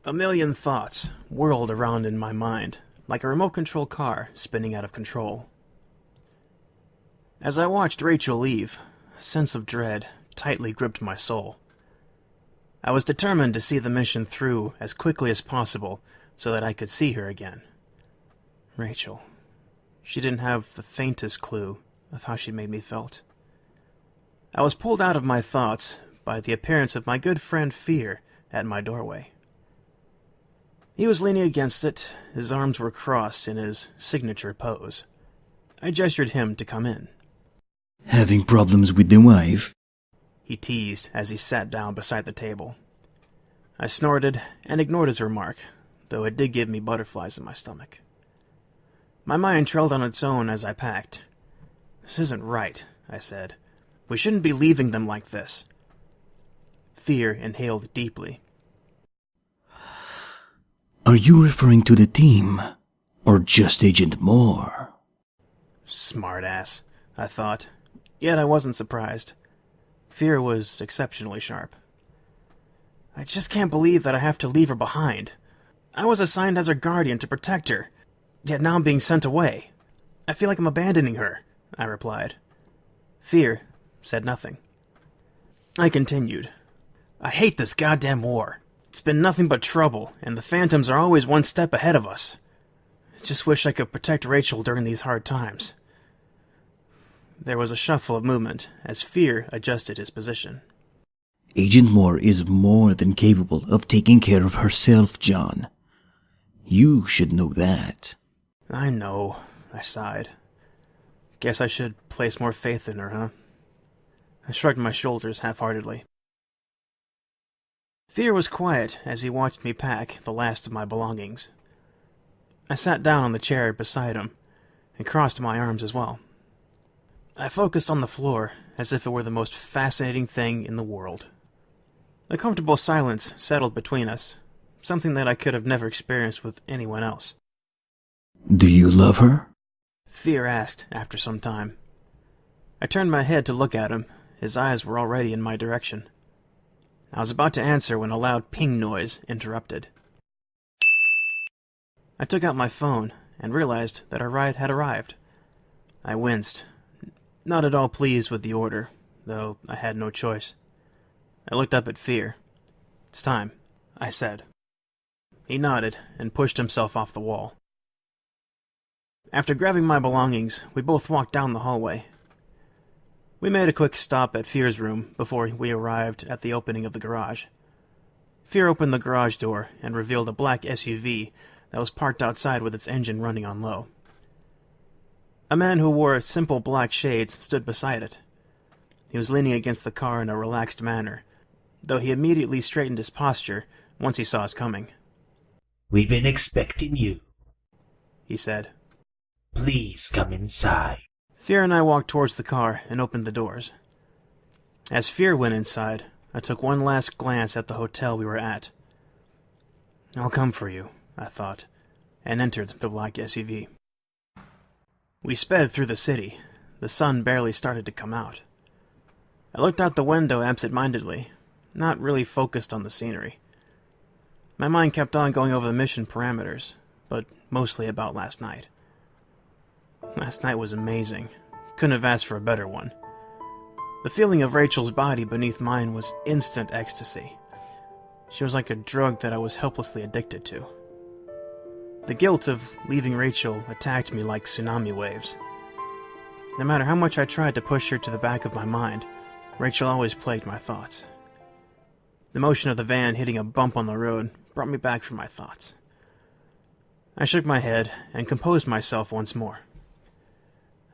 A million thoughts whirled around in my mind, like a remote-control car spinning out of control. As I watched Rachel leave, a sense of dread tightly gripped my soul. I was determined to see the mission through as quickly as possible so that I could see her again. Rachel. She didn't have the faintest clue of how she made me felt. I was pulled out of my thoughts by the appearance of my good friend Fear at my doorway. He was leaning against it, his arms were crossed in his signature pose. I gestured him to come in. Having problems with the wife? He teased as he sat down beside the table. I snorted and ignored his remark, though it did give me butterflies in my stomach. My mind trailed on its own as I packed. This isn't right, I said. We shouldn't be leaving them like this. Fear inhaled deeply. Are you referring to the team, or just Agent Moore? Smartass, I thought, yet I wasn't surprised. Fear was exceptionally sharp. I just can't believe that I have to leave her behind. I was assigned as her guardian to protect her, yet now I'm being sent away. I feel like I'm abandoning her, I replied. Fear said nothing. I continued. I hate this goddamn war. It's been nothing but trouble, and the Phantoms are always one step ahead of us. I just wish I could protect Rachel during these hard times. There was a shuffle of movement as Fear adjusted his position. Agent Moore is more than capable of taking care of herself, John. You should know that. I know, I sighed. Guess I should place more faith in her, huh? I shrugged my shoulders half-heartedly. Fear was quiet as he watched me pack the last of my belongings. I sat down on the chair beside him and crossed my arms as well. I focused on the floor as if it were the most fascinating thing in the world. A comfortable silence settled between us, something that I could have never experienced with anyone else. Do you love her? Fear asked after some time. I turned my head to look at him. His eyes were already in my direction. I was about to answer when a loud ping noise interrupted. I took out my phone and realized that our ride had arrived. I winced, not at all pleased with the order, though I had no choice. I looked up at Fear. It's time, I said. He nodded and pushed himself off the wall. After grabbing my belongings, we both walked down the hallway. We made a quick stop at Fear's room before we arrived at the opening of the garage. Fear opened the garage door and revealed a black SUV that was parked outside with its engine running on low. A man who wore simple black shades stood beside it. He was leaning against the car in a relaxed manner, though he immediately straightened his posture once he saw us coming. "We've been expecting you," he said. "Please come inside." Fear and I walked towards the car and opened the doors. As Fear went inside, I took one last glance at the hotel we were at. I'll come for you, I thought, and entered the black SUV. We sped through the city. The sun barely started to come out. I looked out the window absent-mindedly, not really focused on the scenery. My mind kept on going over the mission parameters, but mostly about last night. Last night was amazing. Couldn't have asked for a better one. The feeling of Rachel's body beneath mine was instant ecstasy. She was like a drug that I was helplessly addicted to. The guilt of leaving Rachel attacked me like tsunami waves. No matter how much I tried to push her to the back of my mind, Rachel always plagued my thoughts. The motion of the van hitting a bump on the road brought me back from my thoughts. I shook my head and composed myself once more.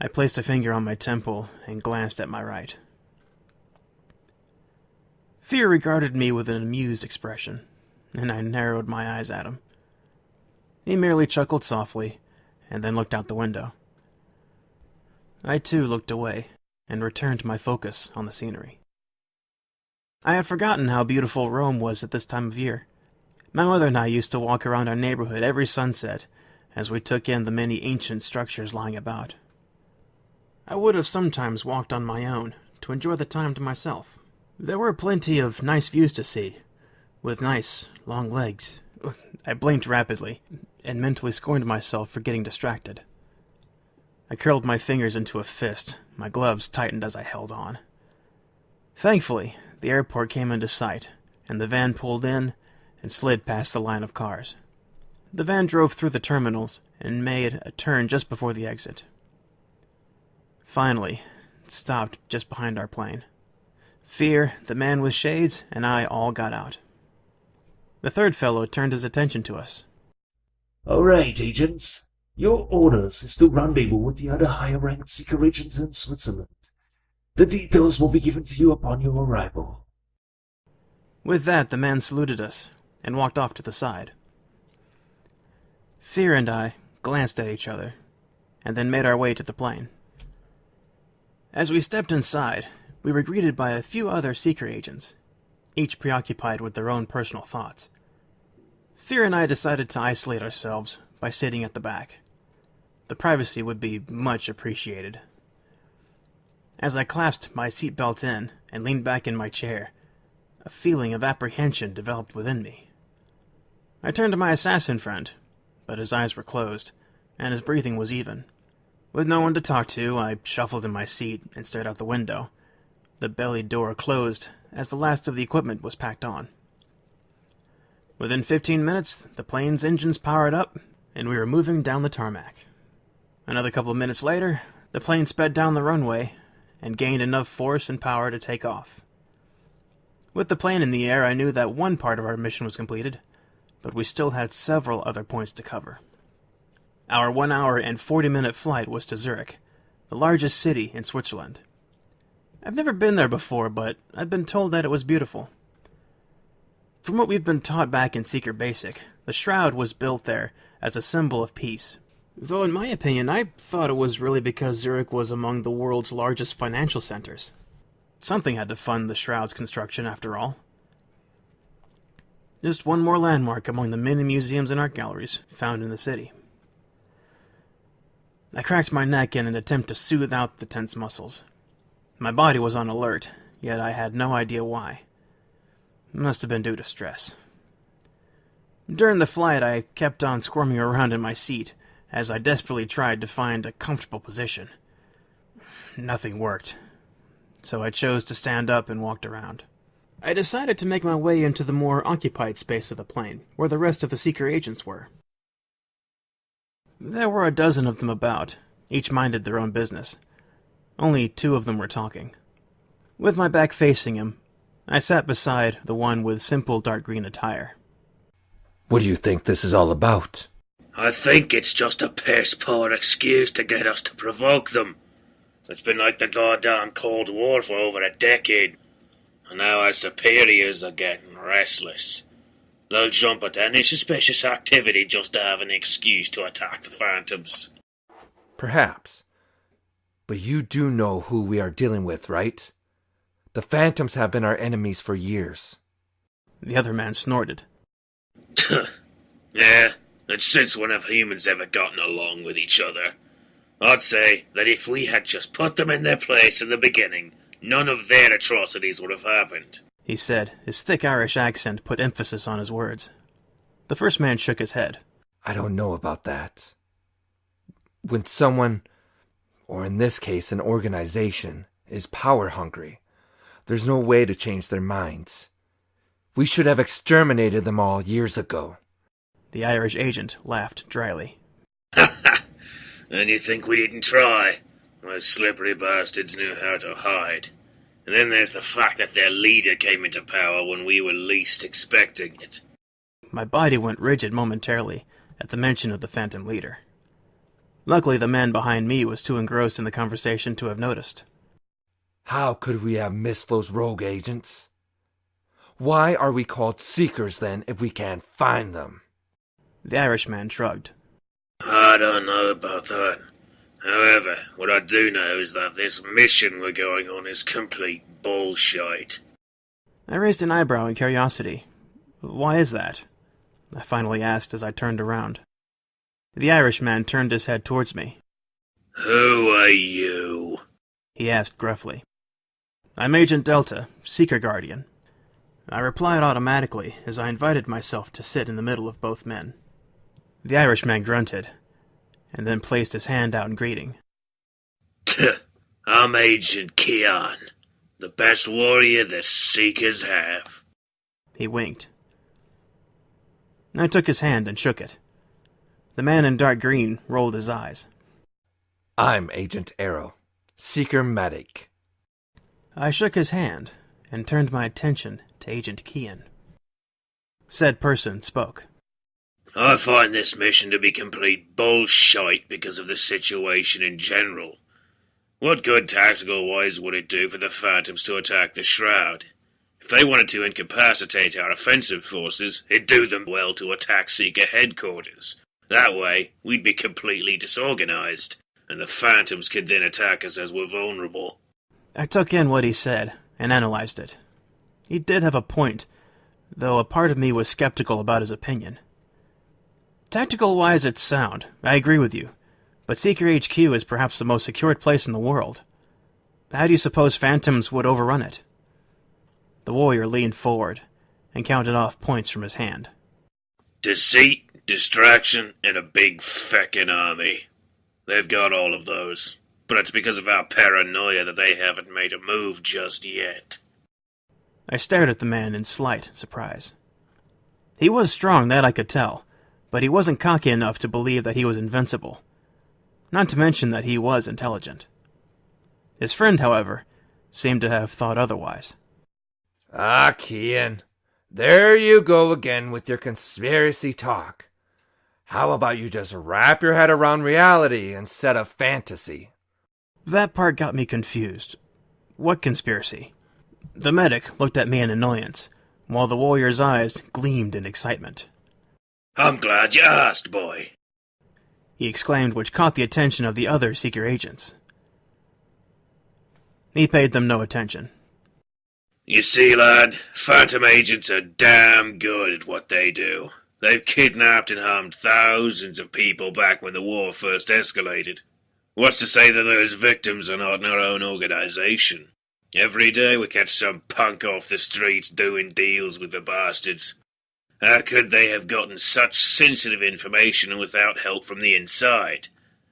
I placed a finger on my temple and glanced at my right. Fear regarded me with an amused expression, and I narrowed my eyes at him. He merely chuckled softly, and then looked out the window. I too looked away, and returned my focus on the scenery. I had forgotten how beautiful Rome was at this time of year. My mother and I used to walk around our neighborhood every sunset, as we took in the many ancient structures lying about. I would have sometimes walked on my own, to enjoy the time to myself. There were plenty of nice views to see, with nice, long legs, I blinked rapidly, and mentally scorned myself for getting distracted. I curled my fingers into a fist, my gloves tightened as I held on. Thankfully, the airport came into sight, and the van pulled in and slid past the line of cars. The van drove through the terminals and made a turn just before the exit. Finally, it stopped just behind our plane. Fear, the man with shades, and I all got out. The third fellow turned his attention to us. All right, agents. Your orders is to rendezvous with the other higher-ranked secret agents in Switzerland. The details will be given to you upon your arrival. With that, the man saluted us and walked off to the side. Fear and I glanced at each other, and then made our way to the plane. As we stepped inside, we were greeted by a few other secret agents, each preoccupied with their own personal thoughts. Fear and I decided to isolate ourselves by sitting at the back. The privacy would be much appreciated. As I clasped my seatbelt in and leaned back in my chair, a feeling of apprehension developed within me. I turned to my assassin friend, but his eyes were closed, and his breathing was even. With no one to talk to, I shuffled in my seat and stared out the window. The belly door closed as the last of the equipment was packed on. Within 15 minutes, the plane's engines powered up, and we were moving down the tarmac. Another couple of minutes later, the plane sped down the runway and gained enough force and power to take off. With the plane in the air, I knew that one part of our mission was completed, but we still had several other points to cover. Our 1 hour and 40-minute flight was to Zurich, the largest city in Switzerland. I've never been there before, but I've been told that it was beautiful. From what we've been taught back in Secret Basic, the Shroud was built there as a symbol of peace. Though in my opinion, I thought it was really because Zurich was among the world's largest financial centers. Something had to fund the Shroud's construction, after all. Just one more landmark among the many museums and art galleries found in the city. I cracked my neck in an attempt to soothe out the tense muscles. My body was on alert, yet I had no idea why. It must have been due to stress. During the flight, I kept on squirming around in my seat, as I desperately tried to find a comfortable position. Nothing worked, so I chose to stand up and walked around. I decided to make my way into the more occupied space of the plane, where the rest of the secret agents were. There were a dozen of them about, each minded their own business. Only 2 of them were talking. With my back facing him, I sat beside the one with simple dark green attire. What do you think this is all about? I think it's just a piss-poor excuse to get us to provoke them. It's been like the goddamn Cold War for over a decade, and now our superiors are getting restless. They'll jump at any suspicious activity just to have an excuse to attack the Phantoms. Perhaps. But you do know who we are dealing with, right? The Phantoms have been our enemies for years. The other man snorted. Yeah, and since when have humans ever gotten along with each other? I'd say that if we had just put them in their place in the beginning, none of their atrocities would have happened, He said. His thick Irish accent put emphasis on his words. The first man shook his head. I don't know about that. When someone, or in this case an organization, is power-hungry, there's no way to change their minds. We should have exterminated them all years ago. The Irish agent laughed dryly. And you think we didn't try? Those slippery bastards knew how to hide. And then there's the fact that their leader came into power when we were least expecting it. My body went rigid momentarily at the mention of the Phantom leader. Luckily, the man behind me was too engrossed in the conversation to have noticed. How could we have missed those rogue agents? Why are we called Seekers then if we can't find them? The Irishman shrugged. I don't know about that. However, what I do know is that this mission we're going on is complete bullshit. I raised an eyebrow in curiosity. Why is that? I finally asked as I turned around. The Irishman turned his head towards me. Who are you? He asked gruffly. I'm Agent Delta, Seeker Guardian. I replied automatically as I invited myself to sit in the middle of both men. The Irishman grunted, and then placed his hand out in greeting. I'm Agent Keon, the best warrior the Seekers have. He winked. I took his hand and shook it. The man in dark green rolled his eyes. I'm Agent Arrow, Seeker Medic. I shook his hand and turned my attention to Agent Keon. Said person spoke. I find this mission to be complete bullshit because of the situation in general. What good tactical-wise would it do for the Phantoms to attack the Shroud? If they wanted to incapacitate our offensive forces, it'd do them well to attack Seeker headquarters. That way, we'd be completely disorganized, and the Phantoms could then attack us as we're vulnerable. I took in what he said and analyzed it. He did have a point, though a part of me was skeptical about his opinion. Tactical-wise, it's sound. I agree with you. But Seeker HQ is perhaps the most secured place in the world. How do you suppose Phantoms would overrun it? The warrior leaned forward and counted off points from his hand. Deceit, distraction, and a big feckin' army. They've got all of those. But it's because of our paranoia that they haven't made a move just yet. I stared at the man in slight surprise. He was strong, that I could tell, but he wasn't cocky enough to believe that he was invincible. Not to mention that he was intelligent. His friend, however, seemed to have thought otherwise. Ah, Keon, there you go again with your conspiracy talk. How about you just wrap your head around reality instead of fantasy? That part got me confused. What conspiracy? The medic looked at me in annoyance, while the warrior's eyes gleamed in excitement. I'm glad you asked, boy. He exclaimed, which caught the attention of the other Seeker agents. He paid them no attention. You see, lad, Phantom agents are damn good at what they do. They've kidnapped and harmed thousands of people back when the war first escalated. What's to say that those victims are not in our own organization? Every day we catch some punk off the streets doing deals with the bastards. How could they have gotten such sensitive information without help from the inside?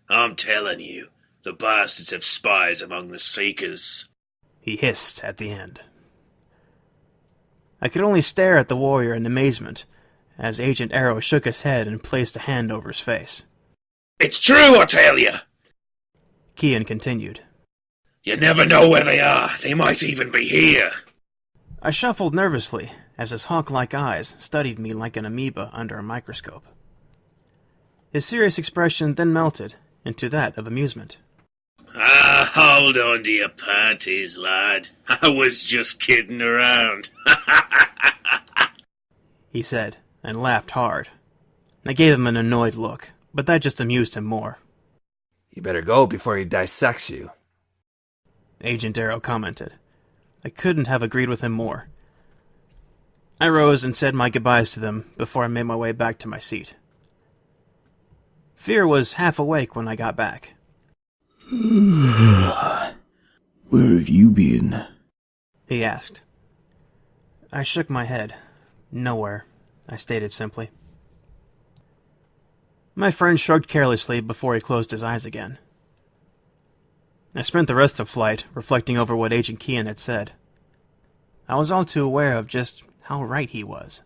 I'm telling you, the bastards have spies among the Seekers. He hissed at the end. I could only stare at the warrior in amazement, as Agent Arrow shook his head and placed a hand over his face. It's true, I tell you! Keon continued. You never know where they are. They might even be here. I shuffled nervously, as his hawk-like eyes studied me like an amoeba under a microscope. His serious expression then melted into that of amusement. Ah, hold on to your panties, lad. I was just kidding around. He said, and laughed hard. I gave him an annoyed look, but that just amused him more. You better go before he dissects you. Agent Arrow commented. I couldn't have agreed with him more. I rose and said my goodbyes to them before I made my way back to my seat. Fear was half awake when I got back. Where have you been? He asked. I shook my head. Nowhere, I stated simply. My friend shrugged carelessly before he closed his eyes again. I spent the rest of flight reflecting over what Agent Keon had said. I was all too aware of just how right he was.